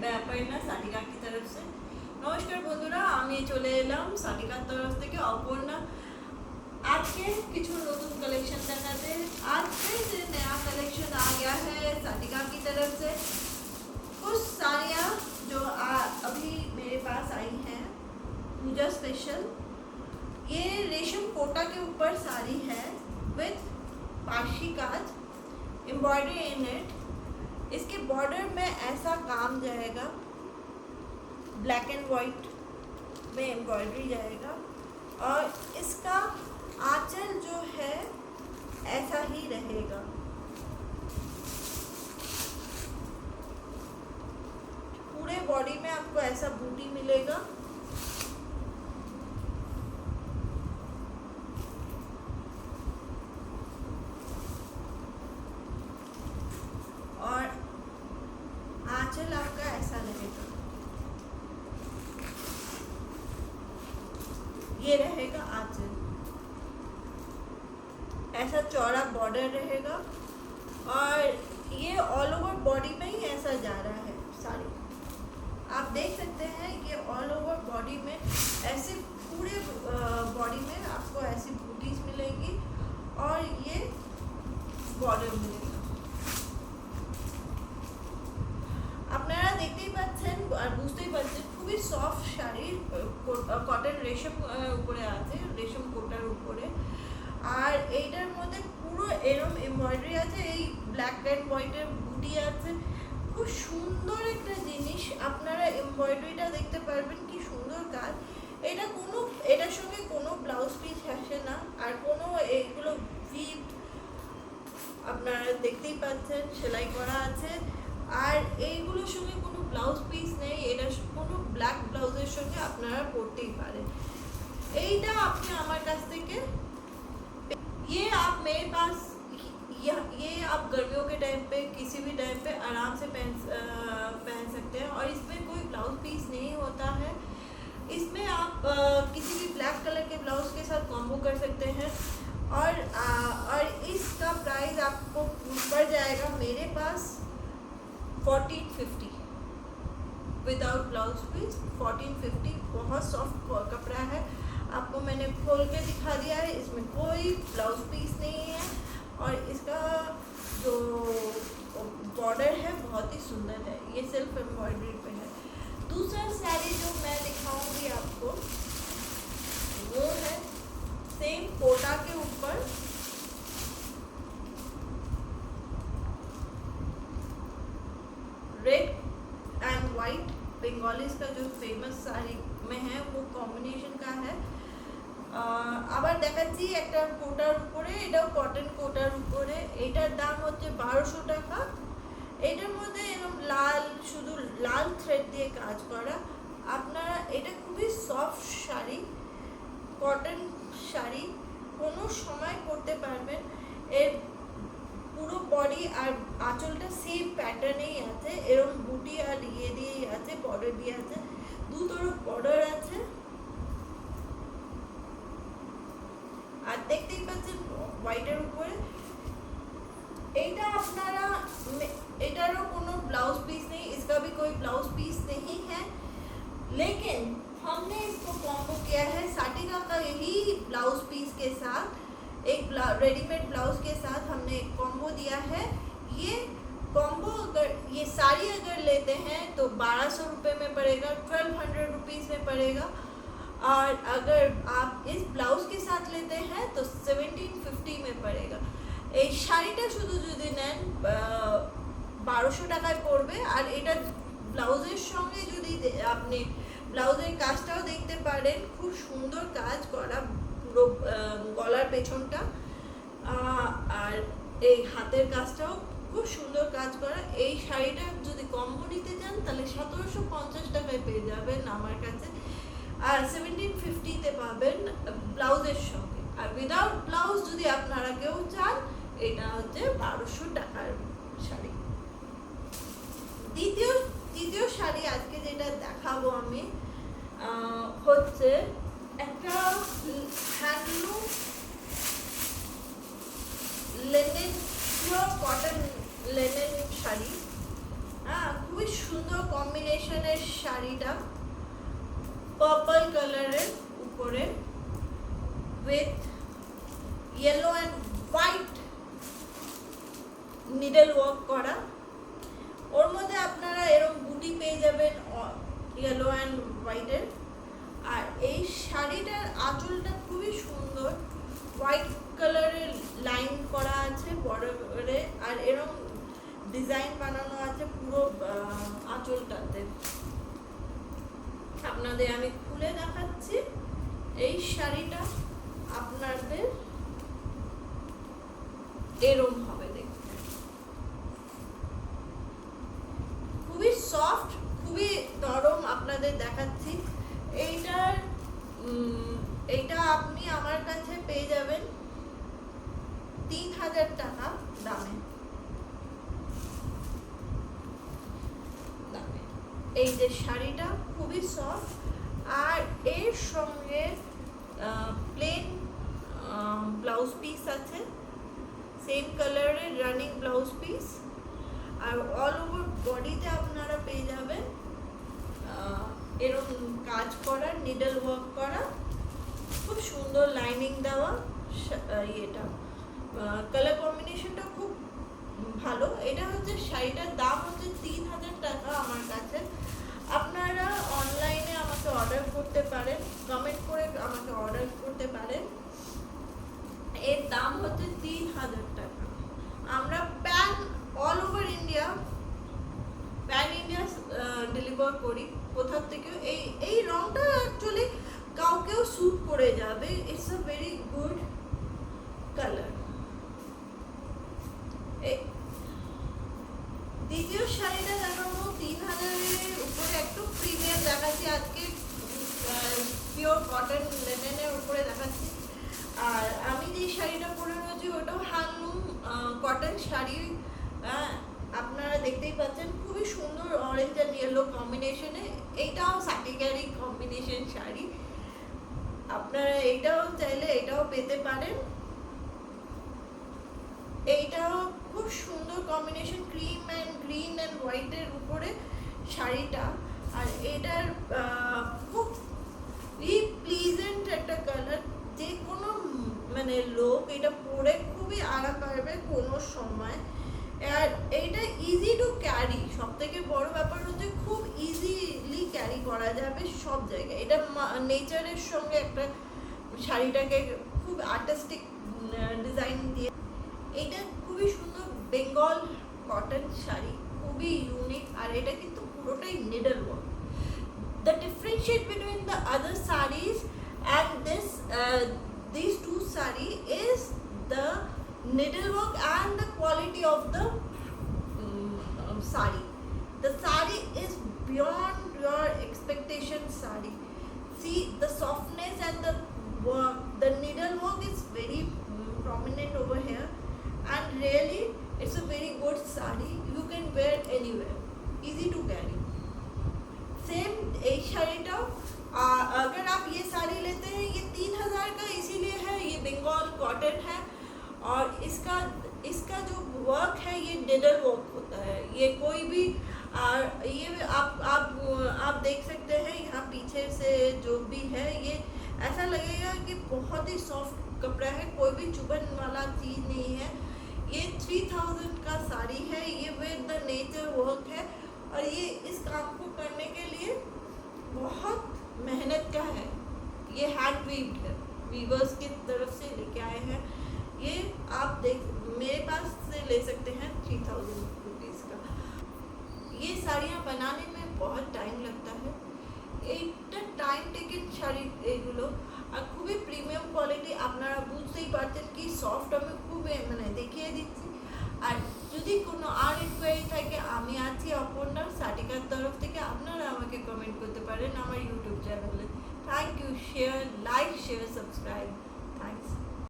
मैं अपर्णा साटिका की तरफ से। नमस्कार बंधुरा, आमी चले एलाम साटिकार तरफ थेके अपर्णा आज के किछु नतून कलेक्शन देखाते। आज से नया कलेक्शन आ गया है साटिका की तरफ से। कुछ साड़ियाँ जो अभी मेरे पास आई हैं पूजा स्पेशल। ये रेशम कोटा के ऊपर साड़ी है with Parsi cause, embroidery in it. इसके बॉर्डर में ऐसा काम जाएगा, ब्लैक एंड वाइट में एम्ब्रॉयडरी जाएगा और इसका आंचल जो है ऐसा ही रहेगा। पूरे बॉडी में आपको ऐसा बूटी मिलेगा। और आंचल आपका ऐसा रहेगा, ये रहेगा आंचल। ऐसा चौड़ा बॉर्डर रहेगा और ये ऑल ओवर बॉडी में ही ऐसा जा रहा है साड़ी। आप देख सकते हैं ये ऑल ओवर बॉडी में ऐसे पूरे बॉडी में आपको ऐसी बूटीज मिलेगी और ये बॉर्डर मिलेगा। আপনারা দেখতেই পাচ্ছেন আর বুঝতেই পারছেন খুবই সফট শাড়ি, কটন রেশম উপরে আছে, রেশম কোটার উপরে। আর এইটার মধ্যে পুরো এরম এমব্রয়ডারি আছে, এই ব্ল্যাক অ্যান্ড হোয়াইটের বুটি আছে। খুব সুন্দর একটা জিনিস, আপনারা এমব্রয়ডারিটা দেখতে পারবেন কি সুন্দর কাজ। এটার সঙ্গে কোনো ব্লাউজ পিস আসে না, আর কোনো এইগুলো ভিপ আপনারা দেখতেই পাচ্ছেন সেলাই করা আছে। আর এইগুলোর সঙ্গে কোনো ব্লাউজ পিস নেই, এটা কোনো ব্ল্যাক ব্লাউজের সঙ্গে আপনারা পরতেই পারেন। এইটা আপনি আমার কাছ থেকে ये आप मेरे पास ये आप गर्मियों के टाइम पे किसी भी टाइम पे आराम से पहन सकते हैं और इसमें कोई ब्लाउज पीस नहीं होता है। इसमें आप किसी भी ब्लैक कलर के ब्लाउज के साथ कॉम्बो कर सकते हैं और इसका प्राइस आपको पड़ जाएगा मेरे पास 1450 विदाउट ब्लाउज पीस। 1450 बहुत सॉफ्ट कपड़ा है, आपको मैंने खोल के दिखा दिया है। इसमें कोई ब्लाउज पीस नहीं है और इसका जो बॉर्डर है बहुत ही सुंदर है, ये सिर्फ एम्ब्रॉयडरी पे है। दूसरा साड़ी जो मैं दिखाऊंगी आपको वो है सेम कोटा के ऊपर रेड एंड वाइट बेंगोलीज का जो फेमस साड़ी में है वो कॉम्बिनेशन का है। আবার দেখাচ্ছি একটা কোটার উপরে, এটাও কটন কোটার উপরে। এটার দাম হচ্ছে 1200 টাকা। এটার মধ্যে এরকম লাল, শুধু লাল থ্রেড দিয়ে কাজ করা। আপনারা এটা খুবই সফট শাড়ি, কটন শাড়ি, কোনো সময় পরতে পারবেন। এর পুরো বডি আর আঁচলটা সেম প্যাটার্নেই আছে, এরকম বুটি আর ইয়ে দিয়েই আছে, বর্ডার দিয়ে আছে, দু তরফ বর্ডার আছে। আর দেখতেই পাচ্ছেন হোয়াইটের উপরে। এইটা আপনারা এটারও কোনো ब्लाउज पीस नहीं, इसका भी कोई ब्लाउज पीस नहीं है, लेकिन हमने इसको कॉम्बो किया है साटिका का यही ब्लाउज पीस के साथ, एक रेडीमेड ब्लाउज के साथ हमने एक कॉम्बो दिया है। ये कॉम्बो अगर ये साड़ी अगर लेते हैं तो 1200 रुपये में पड़ेगा, 1200 रुपीज़ में पड़ेगा। और अगर आप इस ब्लाउज के साथ लेते हैं तो 1750 में पड़ेगा। এই শাড়িটা শুধু যদি নেন 1200 টাকায় পড়বে। আর এটা ব্লাউজের সঙ্গে যদি আপনি ব্লাউজের কাজটাও দেখতে পারেন, খুব সুন্দর কাজ করা পুরো গলার পেছনটা, আর এই হাতের কাজটাও খুব সুন্দর কাজ করা। এই শাড়িটা যদি কম্বো নিতে চান তাহলে 1750 টাকায় পেয়ে যাবেন আমার কাছে, আর 1750-তে পাবেন ব্লাউজের সঙ্গে। আর উইদাউট ব্লাউজ যদি আপনারা কেউ চান এটা হচ্ছে 1200 টাকার শাড়ি। দ্বিতীয় শাড়ি আজকে যেটা দেখাবো আমি হচ্ছে একটা হ্যান্ডলুম লেনেন, পিওর কটন লেনেন শাড়ি। খুবই সুন্দর কম্বিনেশনের শাড়িটা পার্পল কালারের উপরে with yellow and white needle work করা। ওর মধ্যে আপনারা এরকম বুটি পেয়ে যাবেন ইয়েলো অ্যান্ড হোয়াইটের। আর এই শাড়িটার আঁচলটা খুবই সুন্দর, হোয়াইট কালারের লাইন করা আছে বর্ডারে, আর এরকম ডিজাইন বানানো আছে পুরো আঁচলটাতে। আপনাদের আমি খুলে দেখাচ্ছি। এই শাড়িটা আপনাদের এরকম হবে দেখতে, খুবই সফট, খুবই নরম। আপনাদের দেখাচ্ছি এইটা আপনি আমার কাছে পেয়ে যাবেন 3000 টাকা দামে। এই যে শাড়িটা খুবই সফট, আর এর সঙ্গে প্লেন ব্লাউজ পিস আছে, সেম কালারের রানিং ব্লাউজ পিস। আর অল ওভার বডিতে আপনারা পেয়ে যাবেন এরকম কাজ করা, নিডল ওয়ার্ক করা, খুব সুন্দর লাইনিং দেওয়া। ইয়েটা কালার কম্বিনেশনটা খুব ভালো। এটা হচ্ছে শাড়িটার দাম হচ্ছে 3000 টাকা আমার কাছে। আপনারা অনলাইনে আমাকে অর্ডার করতে পারেন, কমেন্ট করে আমাকে অর্ডার করতে পারেন। এর দাম হচ্ছে 3000 টাকা। আমরা অল ওভার ইন্ডিয়া ডেলিভার করি, কোথাও থেকে। এই রংটা অ্যাকচুয়ালি কাউকেও স্যুট করে যাবে। It's a very good colour. দ্বিতীয় শাড়িটা দেখাবো 3000-এর উপরে, একটু প্রিমিয়াম দেখাচ্ছি আজকে, পিওর কটন লেনেনের উপরে দেখাচ্ছি। আর আমি যে শাড়িটা পরে রয়েছি ওটাও হ্যান্ডলুম কটন শাড়ি। আপনারা দেখতেই পাচ্ছেন খুবই সুন্দর অরেঞ্জ আর ইয়েলো কম্বিনেশনে। এইটাও সাটিকারি কম্বিনেশন শাড়ি, আপনারা এইটাও চাইলে এটাও পেতে পারেন। এইটাও খুব সুন্দর combination, cream and green and হোয়াইটের উপরে শাড়িটা। আর এটার খুব প্লিজেন্ট একটা কালার, যে কোনো মানে লোক এটা পরে খুবই আরাম পাবে কোনো সময়। আর এইটা ইজি টু ক্যারি, সব থেকে বড় ব্যাপার হচ্ছে খুব ইজিলি ক্যারি করা যাবে সব জায়গায়। এটা নেচারের সঙ্গে একটা শাড়িটাকে খুব আর্টিস্টিক ডিজাইন দিয়ে, এটা খুবই সুন্দর বেঙ্গল কটন শাড়ি, খুবই ইউনিক। আর এটা কিন্তু পুরোটাই needle work. The differentiate between the other sarees and these two saree is the needlework and the quality of the saree. The saree is beyond your expectation saree. See the softness and the work. The needlework is very prominent over here, and really it's a very good saree. You can wear anywhere, easy to carry. Same एक शाड़ीटा अगर आप ये साड़ी लेते हैं, ये 3000 का इसीलिए है, ये बंगाल कॉटन है। और इसका जो वर्क है ये निडल वर्क होता है। ये कोई भी ये आप देख सकते हैं यहाँ पीछे से जो भी है, ये ऐसा लगेगा कि बहुत ही सॉफ्ट कपड़ा है, कोई भी चुभन वाला चीज़ नहीं है। ये 3000 का साड़ी है, ये विद द नेचर वर्क है। और ये इस काम को करने के लिए बहुत मेहनत का है। ये हैंड वीव्ड है, वीवर्स की तरफ से लेके आए हैं। ये आप मेरे पास से ले सकते हैं 3000 रुपीज़ का। ये साड़ियाँ बनाने में बहुत टाइम लगता है। এটা টাইম টেকেন শাড়ি এগুলো, আর খুবই প্রিমিয়াম কোয়ালিটি। আপনারা বুঝতেই পারছেন কি সফট, আমি খুব মানে দেখিয়ে দিচ্ছি। আর যদি কোনো আর ইনকোয়ারি থাকে, আমি আছি অপর্ণা সাটিকার তরফ থেকে। আপনারা আমাকে কমেন্ট করতে পারেন আমার ইউটিউব চ্যানেলে। Thank you. Share, like, share, subscribe. Thanks.